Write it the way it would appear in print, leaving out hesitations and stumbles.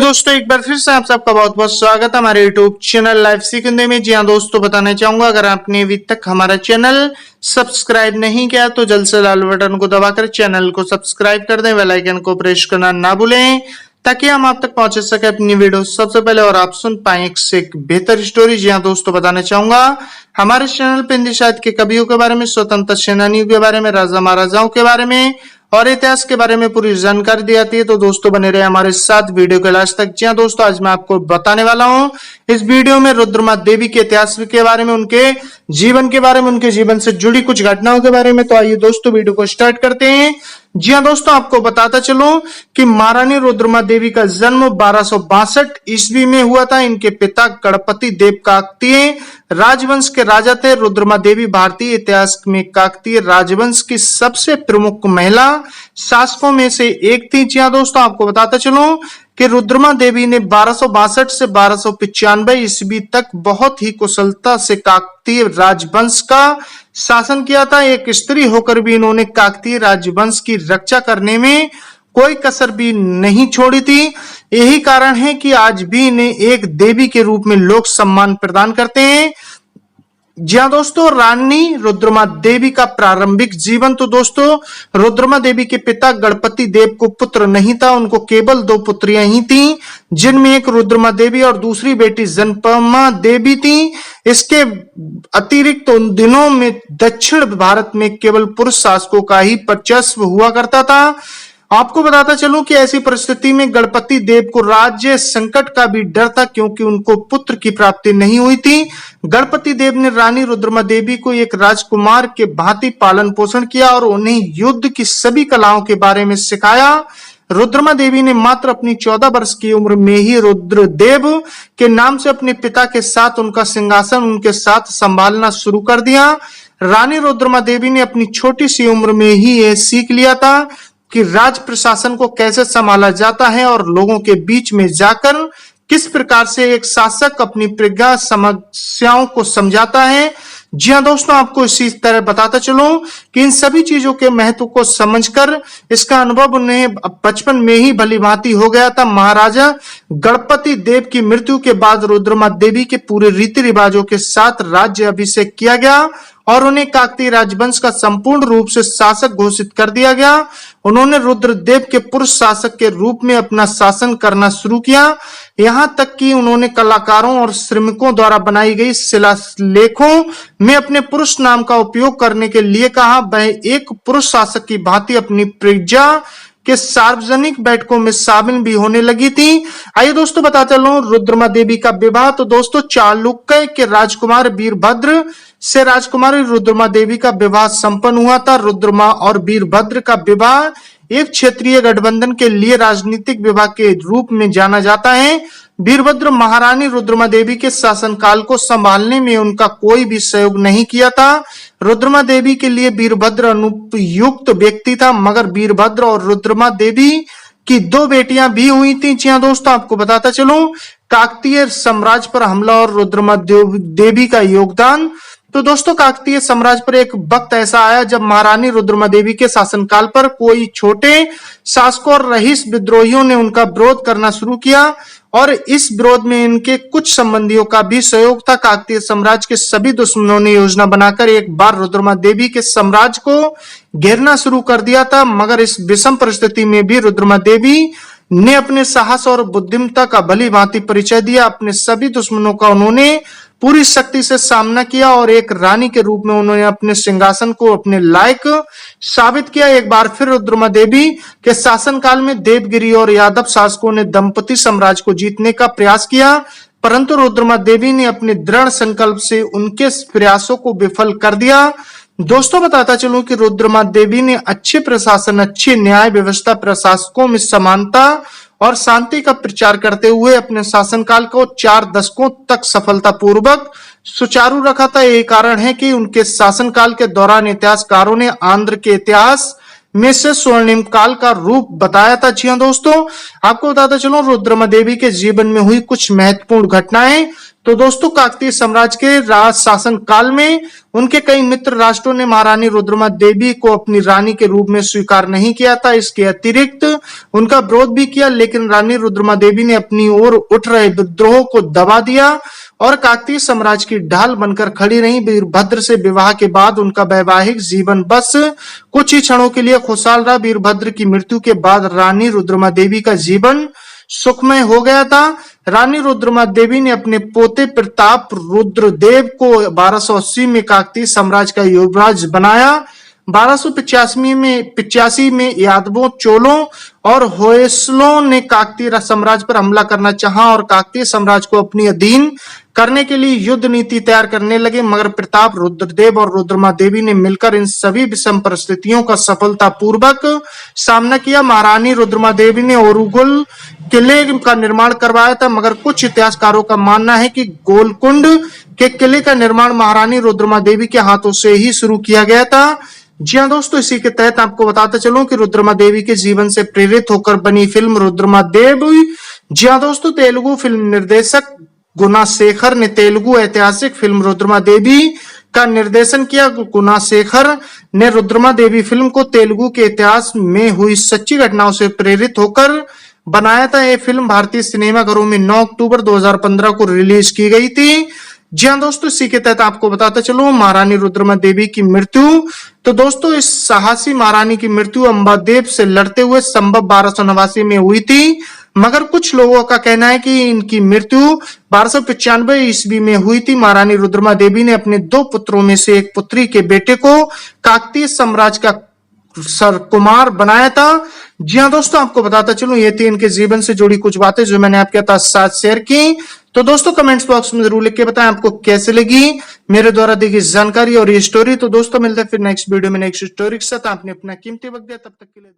दोस्तों, एक बार फिर से आप सबका बहुत बहुत स्वागत है हमारे यूट्यूब चैनल लाइफ सीखने में। जी हाँ दोस्तों, बताना चाहूंगा अगर आपने अभी तक हमारा चैनल सब्सक्राइब नहीं किया तो जल्द से लाल बटन को दबाकर चैनल को सब्सक्राइब कर दें, बेल आइकन को प्रेस करना ना भूलें ताकि हम आप तक पहुंच सके अपनी वीडियो सबसे पहले और आप सुन पाए एक से एक बेहतर स्टोरी। जी हाँ दोस्तों, बताना चाहूंगा हमारे चैनल पे हिंदी साहित्य के कवियों के बारे में, स्वतंत्रता सेनानियों के बारे में, राजा महाराजाओं के बारे में और इतिहास के बारे में पूरी जानकारी दी जाती है। तो दोस्तों बने रहे हमारे साथ वीडियो के लास्ट तक। जी हाँ दोस्तों, आज मैं आपको बताने वाला हूँ इस वीडियो में रुद्रमा देवी के इतिहास के बारे में, उनके जीवन के बारे में, उनके जीवन से जुड़ी कुछ घटनाओं के बारे में। तो आइए दोस्तों वीडियो को स्टार्ट करते हैं। जी हाँ दोस्तों, आपको बताता चलूं कि महारानी रुद्रमा देवी का जन्म 1262 ईस्वी में हुआ था। इनके पिता गणपति देव काकतीय राजवंश के राजा थे। रुद्रमा देवी भारतीय इतिहास में काकतीय राजवंश की सबसे प्रमुख महिला शासकों में से एक थी। जी हाँ दोस्तों, आपको बताता चलूं कि रुद्रमा देवी ने 1262 से 1295 ईस्वी तक बहुत ही कुशलता से काकतीय राजवंश का शासन किया था। एक स्त्री होकर भी इन्होंने काकतीय राजवंश की रक्षा करने में कोई कसर भी नहीं छोड़ी थी। यही कारण है कि आज भी इन्हें एक देवी के रूप में लोग सम्मान प्रदान करते हैं। जी हाँ दोस्तों, रानी रुद्रमा देवी का प्रारंभिक जीवन। तो दोस्तों, रुद्रमा देवी के पिता गणपति देव को पुत्र नहीं था, उनको केवल 2 पुत्रियां ही थीं, जिनमें एक रुद्रमा देवी और दूसरी बेटी जनपमा देवी थी। इसके अतिरिक्त उन दिनों में दक्षिण भारत में केवल पुरुष शासकों का ही वर्चस्व हुआ करता था। आपको बताता चलूं कि ऐसी परिस्थिति में गणपति देव को राज्य संकट का भी डर था, क्योंकि उनको पुत्र की प्राप्ति नहीं हुई थी। गणपति देव ने रानी रुद्रमा देवी को एक राजकुमार के भांति पालन पोषण किया और उन्हें युद्ध की सभी कलाओं के बारे में सिखाया। रुद्रमा देवी ने मात्र अपनी 14 वर्ष की उम्र में ही रुद्रदेव के नाम से अपने पिता के साथ उनका सिंहासन उनके साथ संभालना शुरू कर दिया। रानी रुद्रमा देवी ने अपनी छोटी सी उम्र में ही यह सीख लिया था कि राज प्रशासन को कैसे संभाला जाता है और लोगों के बीच में जाकर किस प्रकार से एक शासक अपनी प्रज्ञा समस्याओं को समझाता है। जी हाँ दोस्तों, आपको इसी तरह बताता चलूं कि इन सभी चीजों के महत्व को समझकर इसका अनुभव उन्हें बचपन में ही भली भांति हो गया था। महाराजा गणपति देव की मृत्यु के बाद रुद्रमा देवी के पूरे रीति रिवाजों के साथ राज्य अभिषेक किया गया और उन्हें काकतीय राजवंश का संपूर्ण रूप से शासक घोषित कर दिया गया। उन्होंने रुद्रदेव के पुरुष शासक के रूप में अपना शासन करना शुरू किया। यहाँ तक कि उन्होंने कलाकारों और श्रमिकों द्वारा बनाई गई शिलालेखों में अपने पुरुष नाम का उपयोग करने के लिए कहा। वह एक पुरुष शासक की भांति अपनी प्रजा के सार्वजनिक बैठकों में शामिल भी होने लगी थी। आइए दोस्तों बताता चलूं रुद्रमा देवी का विवाह। तो दोस्तों, चालुक्य के राजकुमार वीरभद्र से राजकुमारी रुद्रमा देवी का विवाह संपन्न हुआ था। रुद्रमा और वीरभद्र का विवाह एक क्षेत्रीय गठबंधन के लिए राजनीतिक विवाह के रूप में जाना जाता है। वीरभद्र महारानी रुद्रमा देवी के शासनकाल को संभालने में उनका कोई भी सहयोग नहीं किया था। रुद्रमा देवी के लिए वीरभद्र अनुपयुक्त व्यक्ति था, मगर वीरभद्र और रुद्रमा देवी की 2 बेटियां भी हुई थी। जी हाँ दोस्तों, आपको बताता चलूं काकतीय साम्राज्य पर हमला और रुद्रमा देवी का योगदान। तो दोस्तों, काकतीय साम्राज्य पर एक वक्त ऐसा आया जब महारानी रुद्रमा देवी के शासनकाल पर कोई छोटे शासकों और रईस विद्रोहियों ने उनका विरोध करना शुरू किया और इस विरोध में इनके कुछ संबंधियों का भी सहयोग था। काकतीय साम्राज्य के सभी दुश्मनों ने योजना बनाकर एक बार रुद्रमा देवी के साम्राज्य को घेरना शुरू कर दिया था, मगर इस विषम परिस्थिति में भी रुद्रमा देवी ने अपने साहस और बुद्धिमत्ता का भली भांति परिचय दिया। अपने सभी दुश्मनों का उन्होंने पूरी शक्ति से सामना किया और एक रानी के रूप में उन्होंने अपने सिंहासन को अपने लायक साबित किया। एक बार फिर रुद्रमा देवी के शासनकाल में देवगिरी और यादव शासकों ने दंपति साम्राज्य को जीतने का प्रयास किया, परंतु रुद्रमा देवी ने अपने दृढ़ संकल्प से उनके प्रयासों को विफल कर दिया। दोस्तों, बताता चलूं कि रुद्रमा देवी ने अच्छे प्रशासन, अच्छी न्याय व्यवस्था, प्रशासकों में समानता और शांति का प्रचार करते हुए अपने शासनकाल को 4 दशकों तक सफलतापूर्वक सुचारू रखा था। यही कारण है कि उनके शासनकाल के दौरान इतिहासकारों ने आंध्र के इतिहास में से स्वर्णिम काल का रूप बताया था। जी हाँ दोस्तों, आपको बताता चलूं रुद्रमा देवी के जीवन में हुई कुछ महत्वपूर्ण घटनाएं। तो दोस्तों काकतीय साम्राज्य के राज शासन काल में उनके कई मित्र राष्ट्रों ने महारानी रुद्रमा देवी को अपनी रानी के रूप में स्वीकार नहीं किया था। इसके अतिरिक्त उनका विरोध भी किया, लेकिन रानी रुद्रमा देवी ने अपनी ओर उठ रहे विद्रोह को दबा दिया और काकतीय साम्राज्य की ढाल बनकर खड़ी रही। वीरभद्र से विवाह के बाद उनका वैवाहिक जीवन बस कुछ ही क्षणों के लिए खुशहाल रहा। वीरभद्र की मृत्यु के बाद रानी रुद्रमा देवी का जीवन सुखमय हो गया था। रानी रुद्रमा देवी ने अपने पोते प्रताप रुद्रदेव को 1280 में काकतीय साम्राज्य का युवराज बनाया। 1285 में यादवों, चोलों और होयसलों ने काकतीय साम्राज्य पर हमला करना चाहा और काकतीय साम्राज्य को अपनी अधीन करने के लिए युद्ध नीति तैयार करने लगे, मगर प्रताप रुद्रदेव और रुद्रमा देवी ने मिलकर इन सभी विषम परिस्थितियों का सफलतापूर्वक सामना किया। महारानी रुद्रमा देवी ने ओरुगुल किले का निर्माण करवाया था, मगर कुछ इतिहासकारों का मानना है कि गोलकुंड के किले का निर्माण महारानी रुद्रमा देवी के हाथों से ही शुरू किया गया था। जी हाँ दोस्तों, इसी के तहत आपको बताते चलूं कि रुद्रमा देवी के जीवन से प्रेरित होकर बनी फिल्म रुद्रमा देवी। जी हाँ दोस्तों, तेलुगु फिल्म निर्देशक गुणाशेखर ने तेलुगु ऐतिहासिक फिल्म रुद्रमा देवी का निर्देशन किया। गुणाशेखर ने रुद्रमा देवी फिल्म को तेलुगु के इतिहास में हुई सच्ची घटनाओं से प्रेरित होकर बनाया था। यह फिल्म भारतीय सिनेमाघरों में 9 अक्टूबर 2015 को रिलीज की गई थी। जी हाँ दोस्तों, इसी के तहत आपको बताता चलो महारानी रुद्रमा देवी की मृत्यु। तो दोस्तों, इस साहसी महारानी की मृत्यु अंबादेव से लड़ते हुए संभव 1289 में हुई थी, मगर कुछ लोगों का कहना है कि इनकी मृत्यु 1295 ईस्वी में हुई थी। महारानी रुद्रमा देवी ने अपने 2 पुत्रों में से एक पुत्री के बेटे को काकतीय साम्राज्य का सरकुमार बनाया था। जी हाँ दोस्तों, आपको बताता चलूं ये थी इनके जीवन से जुड़ी कुछ बातें जो मैंने आपके साथ शेयर की। तो दोस्तों कमेंट्स बॉक्स में जरूर लिख के बताएं आपको कैसे लगी मेरे द्वारा दी गई जानकारी और ये स्टोरी। तो दोस्तों मिलते हैं फिर नेक्स्ट वीडियो में नेक्स्ट स्टोरी के साथ। आपने अपना कीमती वक्त दिया, तब तक के लिए